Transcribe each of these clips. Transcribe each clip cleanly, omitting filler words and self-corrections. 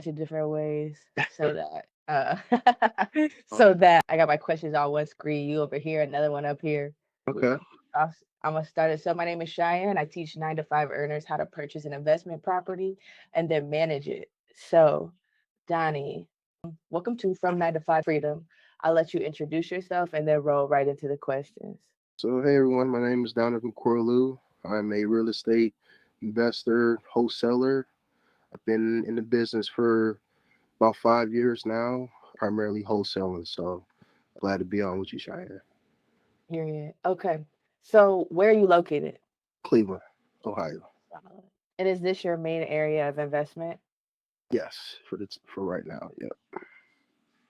of different ways so that so that I got my questions on one screen, you over here, another one up here. Okay. I'm gonna start it. So my name is Cheyenne. I teach 9 to 5 earners how to purchase an investment property and then manage it. So, Donnie, welcome to From 9 to 5 Freedom. I'll let you introduce yourself and then roll right into the questions. So, hey everyone, my name is Donovan. I'm a real estate investor, wholesaler. I've been in the business for about 5 years now, primarily wholesaling. So, glad to be on with you, Cheyenne. Period. Okay. So where are you located? Cleveland, Ohio. Solid. And is this your main area of investment? Yes, for right now. Yeah.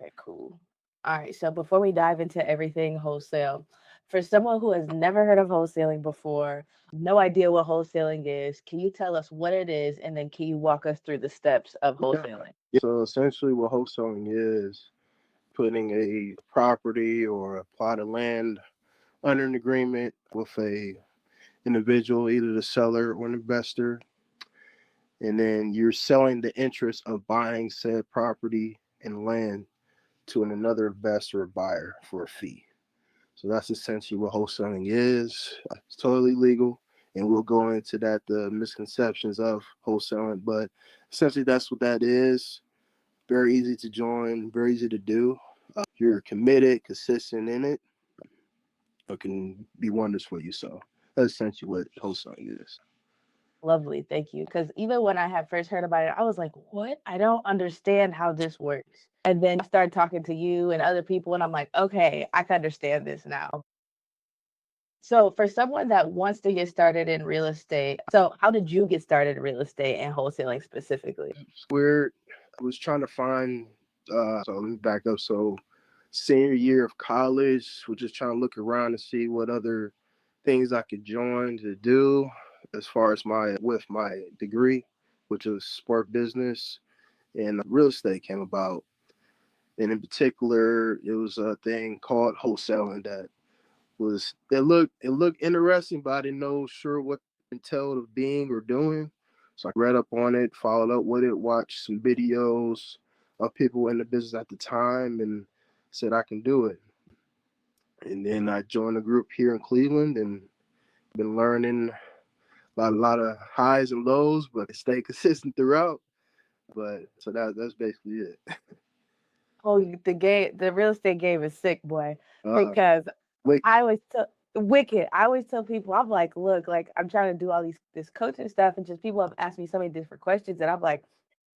Okay, cool. All right. So before we dive into everything wholesale, for someone who has never heard of wholesaling before, no idea what wholesaling is, can you tell us what it is and then can you walk us through the steps of Yeah. wholesaling? So essentially, what wholesaling is putting a property or a plot of land under an agreement with a individual, either the seller or an investor, and then you're selling the interest of buying said property and land to another investor or buyer for a fee. So that's essentially what wholesaling is. It's totally legal, and we'll go into that, the misconceptions of wholesaling, but essentially that's what that is. Very easy to join, very easy to do. If you're committed, consistent in it, it can be wonders for you. So that's essentially what wholesaling is. Lovely, thank you. Because even when I had first heard about it, I was like, what? I don't understand how this works. And then I started talking to you and other people, and I'm like, okay, I can understand this now. So, for someone that wants to get started in real estate, so how did you get started in real estate and wholesaling specifically? Where I was trying to find, so let me back up. So, senior year of college, was just trying to look around and see what other things I could join to do as far as my degree, which was sport business, and real estate came about. And in particular, it was a thing called wholesaling that it looked interesting, but I didn't know sure what it entailed of being or doing. So I read up on it, followed up with it, watched some videos of people in the business at the time, and said I can do it. And then I joined a group here in Cleveland, and been learning a lot of highs and lows, but stay consistent throughout. But so that's basically it. Oh, the real estate game is sick, boy. Uh, Because wait, I always tell wicked. I always tell people, I'm like, look, like I'm trying to do all this coaching stuff, and just people have asked me so many different questions, and I'm like,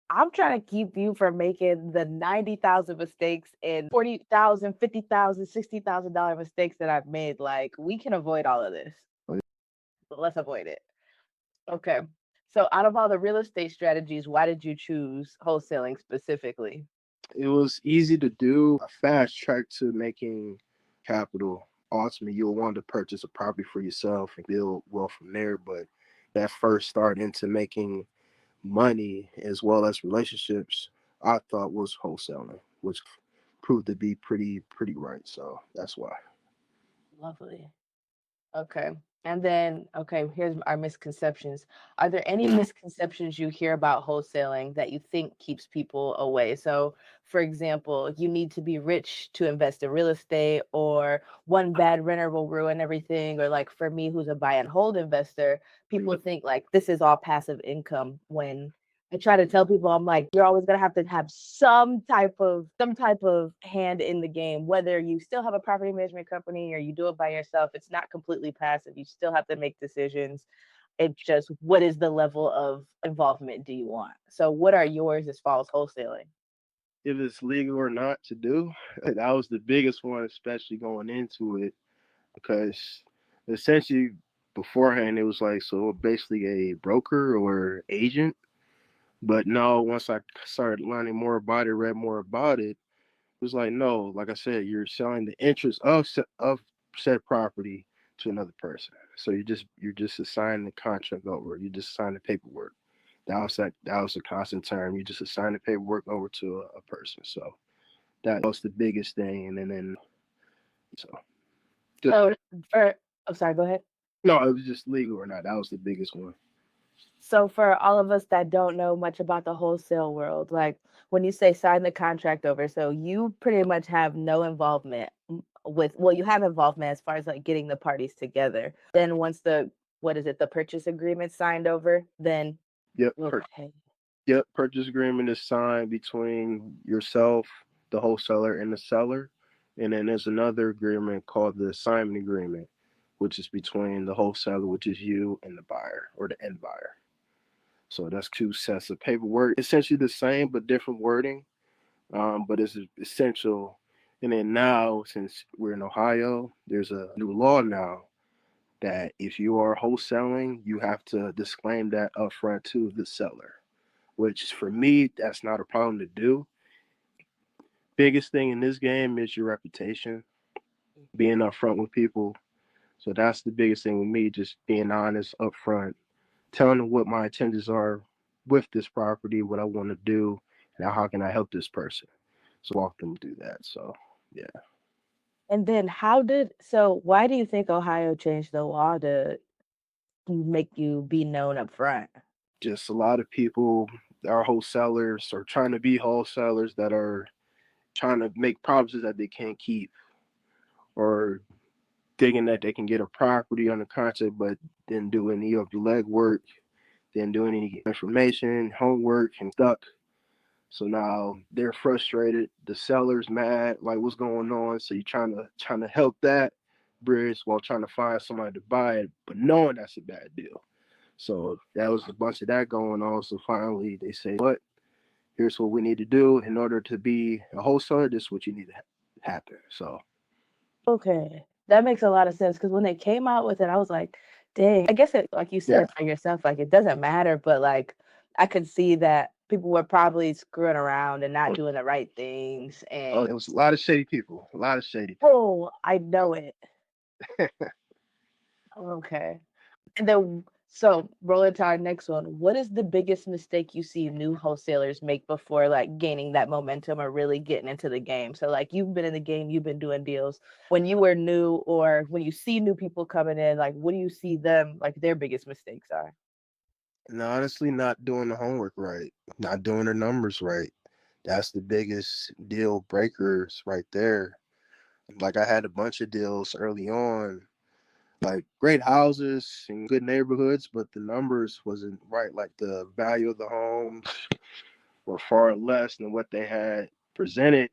I'm trying to keep you from making the 90,000 mistakes and 40,000, 50,000, $60,000 mistakes that I've made. Like, we can avoid all of this. But let's avoid it. Okay. So, out of all the real estate strategies, why did you choose wholesaling specifically? it was easy to do, a fast track to making capital. Ultimately, you'll want to purchase a property for yourself and build wealth from there. But that first start into making money as well as relationships, I thought was wholesaling, which proved to be pretty right. So that's why. Lovely. Okay. And then, okay, here's our misconceptions. Are there any misconceptions you hear about wholesaling that you think keeps people away? So, for example, you need to be rich to invest in real estate, or one bad renter will ruin everything, or like for me, who's a buy and hold investor, people think like this is all passive income when I try to tell people, I'm like, you're always gonna have to have some type of hand in the game, whether you still have a property management company or you do it by yourself. It's not completely passive. You still have to make decisions. It's just what is the level of involvement do you want? So what are yours as far as wholesaling? If it's legal or not to do, that was the biggest one, especially going into it, because essentially beforehand it was like, so basically a broker or agent. But no, once I started learning more about it, read more about it, it was like, no, like I said, you're selling the interest of said property to another person. So you're just assigning the contract over. You just sign the paperwork. That was a constant term. You just assign the paperwork over to a person. So that was the biggest thing. And then so just So for oh sorry, go ahead. no, it was just legal or not. That was the biggest one. So for all of us that don't know much about the wholesale world, like when you say sign the contract over, so you pretty much have no involvement with, well, you have involvement as far as like getting the parties together. Then once the, what is it, the purchase agreement signed over, then Yep. okay. Yep. Purchase agreement is signed between yourself, the wholesaler, and the seller. And then there's another agreement called the assignment agreement, which is between the wholesaler, which is you, and the buyer or the end buyer. So that's two sets of paperwork, essentially the same but different wording. But it's essential. And then now, since we're in Ohio, there's a new law now that if you are wholesaling, you have to disclaim that upfront to the seller, which for me, that's not a problem to do. Biggest thing in this game is your reputation, being upfront with people. So that's the biggest thing with me, just being honest upfront, telling them what my intentions are with this property, what I want to do, and how can I help this person. So walk them through that. So yeah. And then so why do you think Ohio changed the law to make you be known up front? Just a lot of people are wholesalers or trying to be wholesalers that are trying to make promises that they can't keep, or thinking that they can get a property on the contract but didn't do any of the legwork, didn't do any information, homework, and stuck. So now they're frustrated. The seller's mad, like what's going on? So you're trying to help that bridge while trying to find somebody to buy it, but knowing that's a bad deal. So that was a bunch of that going on. So finally they say, what? Here's what we need to do in order to be a wholesaler. This is what you need to happen. So Okay. That makes a lot of sense because when they came out with it, I was like, dang. I guess it, like you yeah. said by yourself, like it doesn't matter, but like I could see that people were probably screwing around and not doing the right things. Oh, And it was a lot of shady people. A lot of shady people. oh, I know it. Okay. And then, so rolling to our next one, what is the biggest mistake you see new wholesalers make before like gaining that momentum or really getting into the game? So, like, you've been in the game, you've been doing deals. When you were new, or when you see new people coming in, like, what do you see them like their biggest mistakes are? And honestly, not doing the homework right, not doing the numbers right. That's the biggest deal breakers right there. Like I had a bunch of deals early on, like great houses and good neighborhoods, but the numbers wasn't right. Like the value of the homes were far less than what they had presented.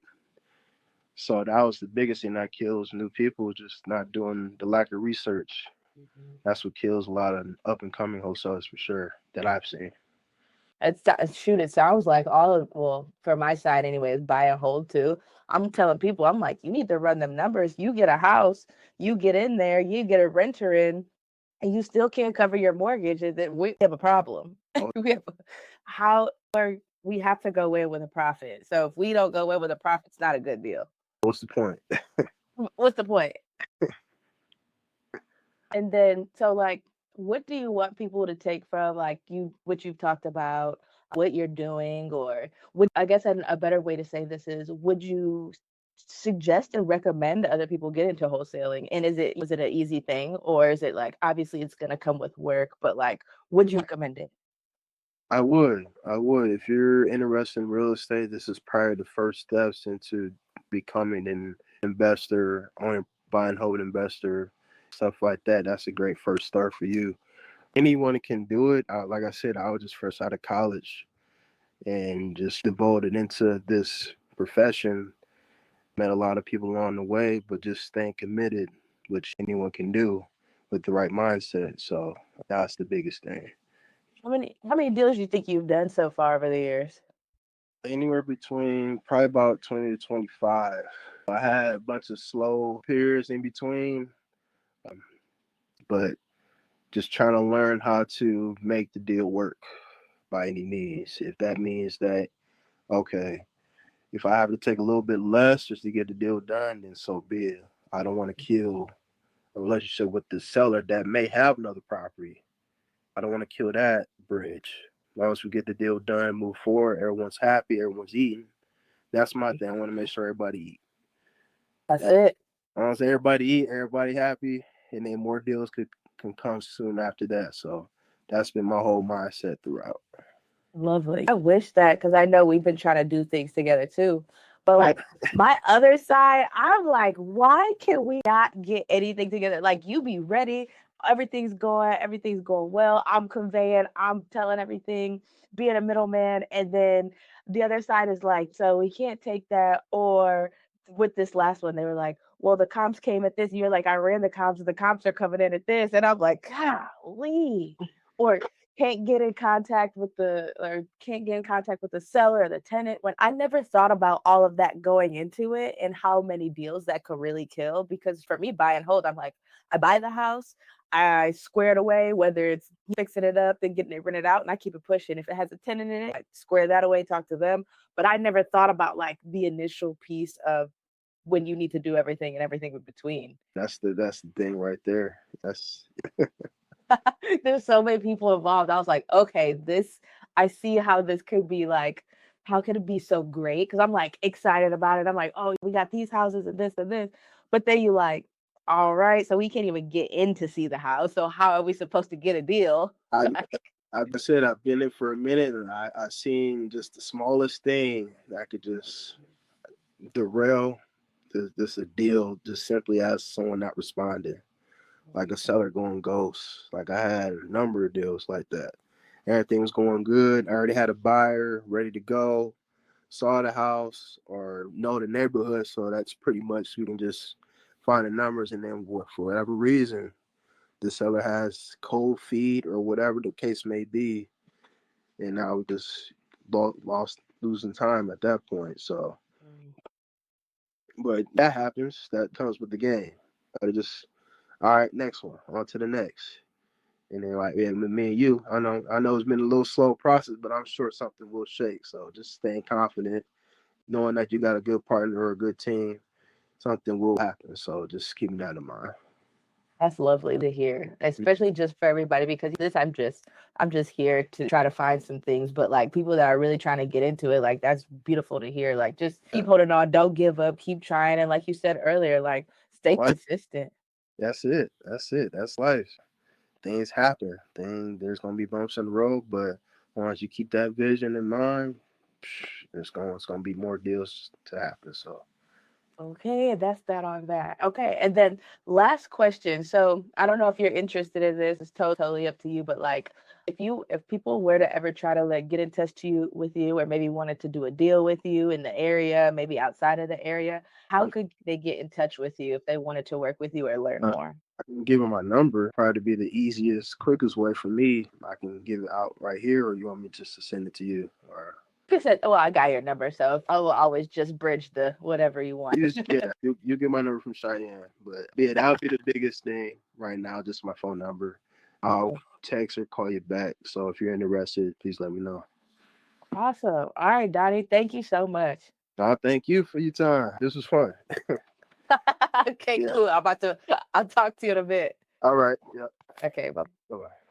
So that was the biggest thing that kills new people, just not doing the lack of research. Mhm. That's what kills a lot of up and coming wholesalers for sure that I've seen. Shoot, it sounds like all of, well, for my side anyways, buy and hold too. I'm telling people, I'm like, you need to run them numbers. You get a house, you get in there, you get a renter in, and you still can't cover your mortgage, and then we have a problem. Oh, we have, how are we have to go in with a profit. So if we don't go in with a profit, it's not a good deal. what's the point? What's the point? And then, so like, what do you want people to take from like what you've talked about, what you're doing, or would, I guess a better way to say this is, would you suggest and recommend other people get into wholesaling? And was it an easy thing, or is it like obviously it's gonna come with work, but like, would you recommend it? I would. I would. If you're interested in real estate, this is probably the first steps into becoming an investor, on buy and hold investor, stuff like that. That's a great first start for you. Anyone can do it. Like I said, I was just fresh out of college and just devoted into this profession. Met a lot of people along the way, but just staying committed, which anyone can do with the right mindset. So that's the biggest thing. How many deals do you think you've done so far over the years? Anywhere between probably about 20 to 25. I had a bunch of slow periods in between, um, but just trying to learn how to make the deal work by any means. If that means that, okay, if I have to take a little bit less just to get the deal done, then so be it. I don't want to kill a relationship with the seller that may have another property. I don't want to kill that bridge. As long as we get the deal done, move forward, everyone's happy, everyone's eating. That's my thing. I want to make sure everybody eat. That's That, it. as long as everybody eat, everybody happy, and then more deals can come soon after that. So That's been my whole mindset throughout. Lovely. I wish that because I know we've been trying to do things together too. But like my other side, I'm like, why can we not get anything together? Like you be ready, everything's going well. I'm conveying, I'm telling everything, being a middleman, and then the other side is like, so we can't take that. Or with this last one, they were like, well, the comps came at this. You're like, I ran the comps, and the comps are coming in at this, and I'm like, golly. Or can't get in contact with the seller or the tenant, when I never thought about all of that going into it and how many deals that could really kill. Because for me, buy and hold, I'm like, I buy the house, I square it away, whether it's fixing it up and getting it rented out, and I keep it pushing. If it has a tenant in it, I square that away, talk to them. But I never thought about like the initial piece of when you need to do everything and everything in between. That's the thing right there. That's There's so many people involved. I was like, okay, I see how this could be like, how could it be so great? Because I'm like excited about it. I'm like, oh, we got these houses and this and this. But then you like, all right, so we can't even get in to see the house. So how are we supposed to get a deal? I I said I've been in for a minute, and I seen just the smallest thing that could just derail this a deal just simply as someone not responding, like a seller going ghost. Like I had a number of deals like that. Everything was going good. I already had a buyer ready to go, saw the house or know the neighborhood, so that's pretty much we can just find the numbers, and then for whatever reason the seller has cold feet or whatever the case may be, and now we just lost losing time at that point. So, but that happens. That comes with the game. I just all right, next one, on to the next. And then like yeah, me and you, I know it's been a little slow process, but I'm sure something will shake. So just staying confident, knowing that you got a good partner or a good team, something will happen. So just keeping that in mind. That's lovely to hear, especially just for everybody because this I'm just here to try to find some things, but like people that are really trying to get into it, like that's beautiful to hear. Like just keep holding on, don't give up, keep trying, and like you said earlier, like stay Life, consistent. that's it. That's it. That's life. Things happen. There's gonna be bumps in the road, but once you keep that vision in mind, it's gonna be more deals to happen. So Okay, that's that on that. Okay, and then last question. So I don't know if you're interested in this. It's totally up to you. But like, if people were to ever try to like get in touch with you, or maybe wanted to do a deal with you in the area, maybe outside of the area, how could they get in touch with you if they wanted to work with you or learn uh, more? I can give them my number. Probably be the easiest, quickest way for me. I can give it out right here, or you want me just to send it to you, or Like I said, well, I got your number, so I will always just bridge the whatever you want. you get my number from Cheyenne. But yeah, that would be the biggest thing right now. Just my phone number. I'll text or call you back. So if you're interested, please let me know. Awesome. All right, Donnie, thank you so much. I thank you for your time. This was fun. Okay, Yeah. cool. I'll talk to you in a bit. All right. Yeah. Okay, bye. Bye bye.